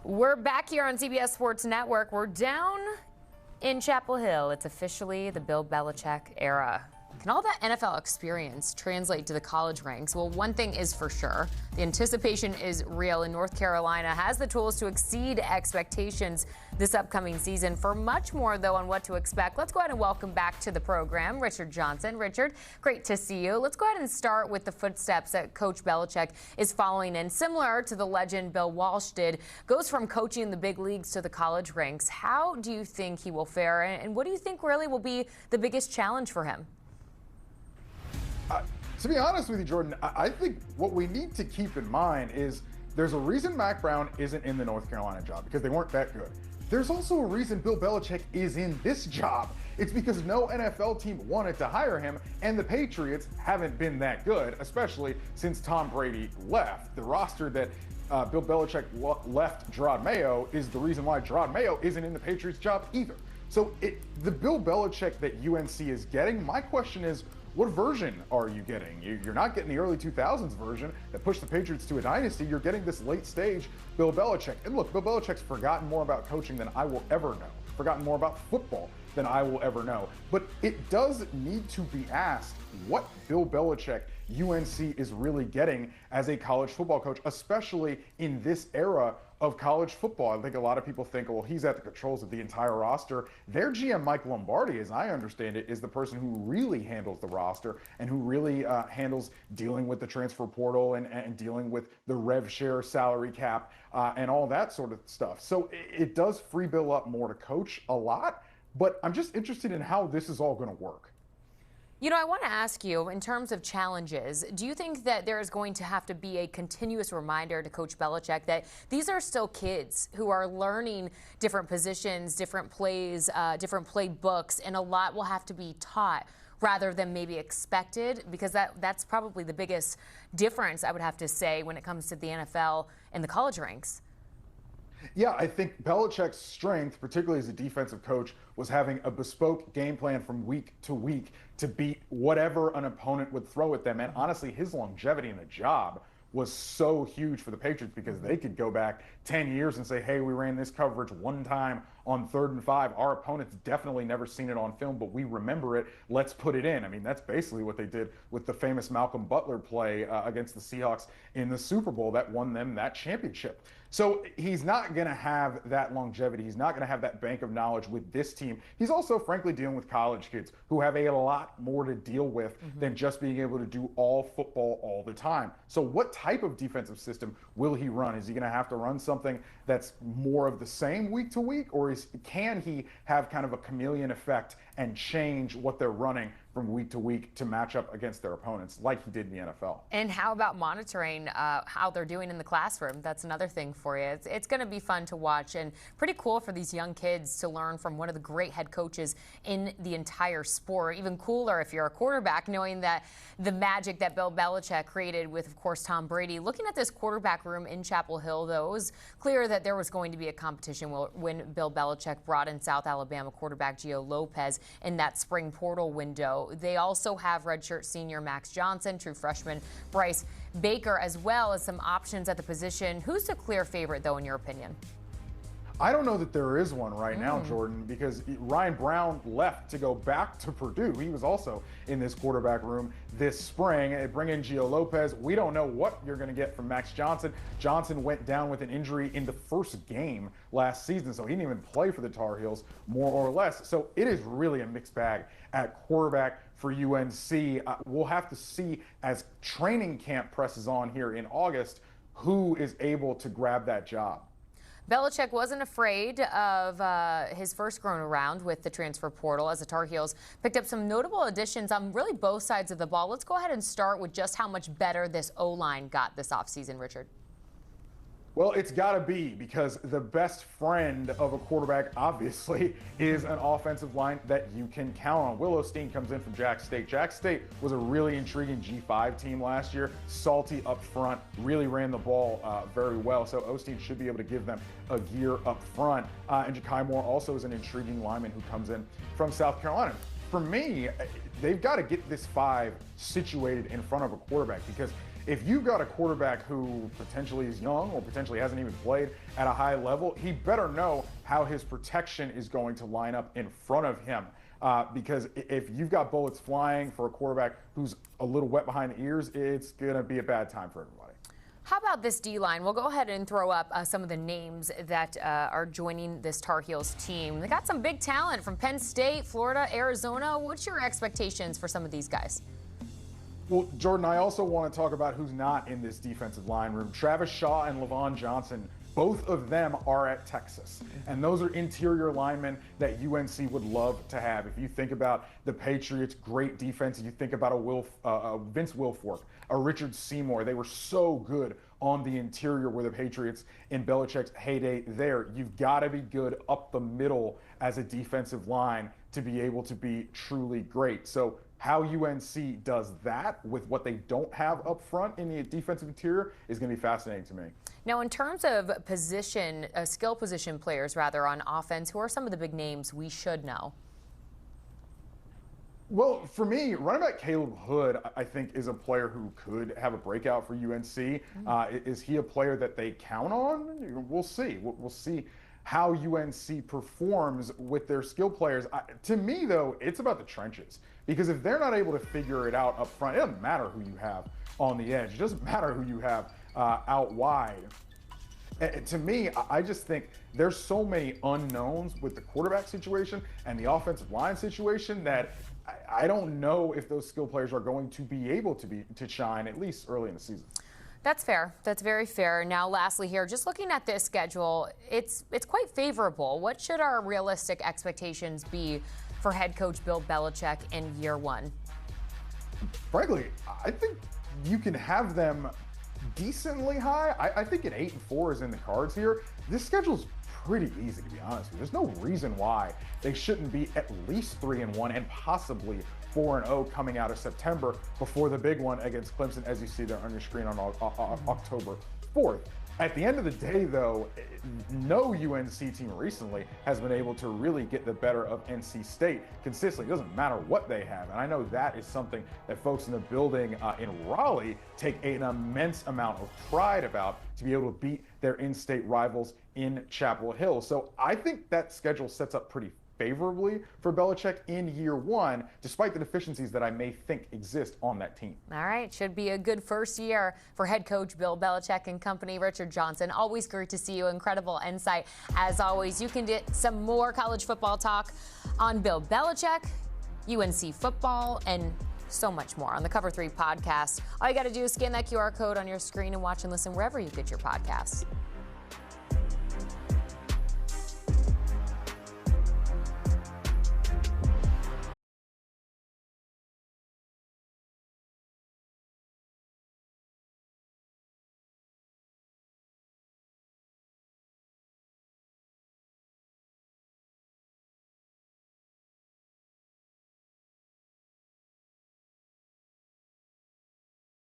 We're back here on CBS Sports Network. We're down in Chapel Hill. It's officially the Bill Belichick era. Can all that NFL experience translate to the college ranks? Well, one thing is for sure. The anticipation is real, and North Carolina has the tools to exceed expectations this upcoming season. For much more, though, on what to expect, let's go ahead and welcome back to the program Richard Johnson. Richard, great to see you. Let's go ahead and start with the footsteps that Coach Belichick is following in. Similar to the legend Bill Walsh did, goes from coaching in the big leagues to the college ranks. How do you think he will fare, and what do you think really will be the biggest challenge for him? To be honest with you, Jordan, I think what we need to keep in mind is there's a reason Mac Brown isn't in the North Carolina job, because they weren't that good. There's also a reason Bill Belichick is in this job. It's because no NFL team wanted to hire him, and the Patriots haven't been that good, especially since Tom Brady left. The roster that Bill Belichick left Gerard Mayo is the reason why Gerard Mayo isn't in the Patriots job either. So the Bill Belichick that UNC is getting, my question is, what version are you getting? You're not getting the early 2000s version that pushed the Patriots to a dynasty. You're getting this late stage Bill Belichick. And look, Bill Belichick's forgotten more about coaching than I will ever know, forgotten more about football than I will ever know. But it does need to be asked what Bill Belichick, UNC, is really getting as a college football coach, especially in this era of college football. I think a lot of people think, well, he's at the controls of the entire roster. Their GM, Mike Lombardi, as I understand it, is the person who really handles the roster and who really handles dealing with the transfer portal and dealing with the rev share salary cap and all that sort of stuff. So it does free Bill up more to coach a lot, but I'm just interested in how this is all going to work. You know, I want to ask you, in terms of challenges, do you think that there is going to have to be a continuous reminder to Coach Belichick that these are still kids who are learning different positions, different plays, different playbooks, and a lot will have to be taught rather than maybe expected? Because that's probably the biggest difference, I would have to say, when it comes to the NFL and the college ranks. Yeah, I think Belichick's strength, particularly as a defensive coach, was having a bespoke game plan from week to week to beat whatever an opponent would throw at them. And honestly, his longevity in the job was so huge for the Patriots because they could go back 10 years and say, hey, we ran this coverage one time on 3rd and 5. Our opponent's definitely never seen it on film, but we remember it. Let's put it in. I mean, that's basically what they did with the famous Malcolm Butler play against the Seahawks in the Super Bowl that won them that championship. So he's not going to have that longevity. He's not going to have that bank of knowledge with this team. He's also, frankly, dealing with college kids who have a lot more to deal with than just being able to do all football all the time. So what type of defensive system will he run? Is he going to have to run something that's more of the same week to week, or can he have kind of a chameleon effect and change what they're running from week to week to match up against their opponents like he did in the NFL? And how about monitoring how they're doing in the classroom? That's another thing for you. It's going to be fun to watch and pretty cool for these young kids to learn from one of the great head coaches in the entire sport. Even cooler if you're a quarterback, knowing that the magic that Bill Belichick created with, of course, Tom Brady. Looking at this quarterback room in Chapel Hill, though, it was clear that there was going to be a competition when Bill Belichick brought in South Alabama quarterback Gio Lopez in that spring portal window. They also have redshirt senior Max Johnson, true freshman Bryce Baker, as well as some options at the position. Who's the clear favorite, though, in your opinion? I don't know that there is one right now, Jordan, because Ryan Brown left to go back to Purdue. He was also in this quarterback room this spring. Bring in Gio Lopez. We don't know what you're going to get from Max Johnson. Johnson went down with an injury in the first game last season, so he didn't even play for the Tar Heels, more or less. So it is really a mixed bag at quarterback for UNC. We'll have to see as training camp presses on here in August who is able to grab that job. Belichick wasn't afraid of his first grown around with the transfer portal as the Tar Heels picked up some notable additions on really both sides of the ball. Let's go ahead and start with just how much better this O-line got this offseason, Richard. Well, it's got to be, because the best friend of a quarterback, obviously, is an offensive line that you can count on. Will Osteen comes in from Jack State. Jack State was a really intriguing G5 team last year. Salty up front, really ran the ball very well. So Osteen should be able to give them a gear up front. And Ja'Kai Moore also is an intriguing lineman who comes in from South Carolina. For me, they've got to get this 5 situated in front of a quarterback, because if you've got a quarterback who potentially is young or potentially hasn't even played at a high level, he better know how his protection is going to line up in front of him. Because if you've got bullets flying for a quarterback who's a little wet behind the ears, it's going to be a bad time for everybody. How about this D-line? We'll go ahead and throw up some of the names that are joining this Tar Heels team. They got some big talent from Penn State, Florida, Arizona. What's your expectations for some of these guys? Well, Jordan, I also want to talk about who's not in this defensive line room. Travis Shaw and Levon Johnson, both of them are at Texas. And those are interior linemen that UNC would love to have. If you think about the Patriots' great defense, you think about a Vince Wilfork, a Richard Seymour. They were so good on the interior where the Patriots in Belichick's heyday there. You've got to be good up the middle as a defensive line to be able to be truly great. So how UNC does that with what they don't have up front in the defensive interior is going to be fascinating to me. Now, in terms of position, skill position players, rather, on offense, who are some of the big names we should know? Well, for me, running back Caleb Hood, I think, is a player who could have a breakout for UNC. Is he a player that they count on? We'll see. We'll see how UNC performs with their skill players. To me, though, it's about the trenches. Because if they're not able to figure it out up front, it doesn't matter who you have on the edge. It doesn't matter who you have out wide. To me, I just think there's so many unknowns with the quarterback situation and the offensive line situation that I don't know if those skill players are going to be able to shine, at least early in the season. That's fair. That's very fair. Now, lastly here, just looking at this schedule, it's quite favorable. What should our realistic expectations be for head coach Bill Belichick in year one? Frankly, I think you can have them decently high. I think an 8-4 is in the cards here. This schedule's pretty easy, to be honest with you. There's no reason why they shouldn't be at least 3-1 and possibly 4-0 coming out of September before the big one against Clemson, as you see there on your screen on October 4th. At the end of the day, though, no UNC team recently has been able to really get the better of NC State consistently. It doesn't matter what they have. And I know that is something that folks in the building in Raleigh take an immense amount of pride about, to be able to beat their in-state rivals in Chapel Hill. So I think that schedule sets up pretty favorably for Belichick in year one, despite the deficiencies that I may think exist on that team. All right, should be a good first year for head coach Bill Belichick and company. Richard Johnson, always great to see you. Incredible insight. As always, you can get some more college football talk on Bill Belichick, UNC football, and so much more on the Cover 3 podcast. All you got to do is scan that QR code on your screen and watch and listen wherever you get your podcasts.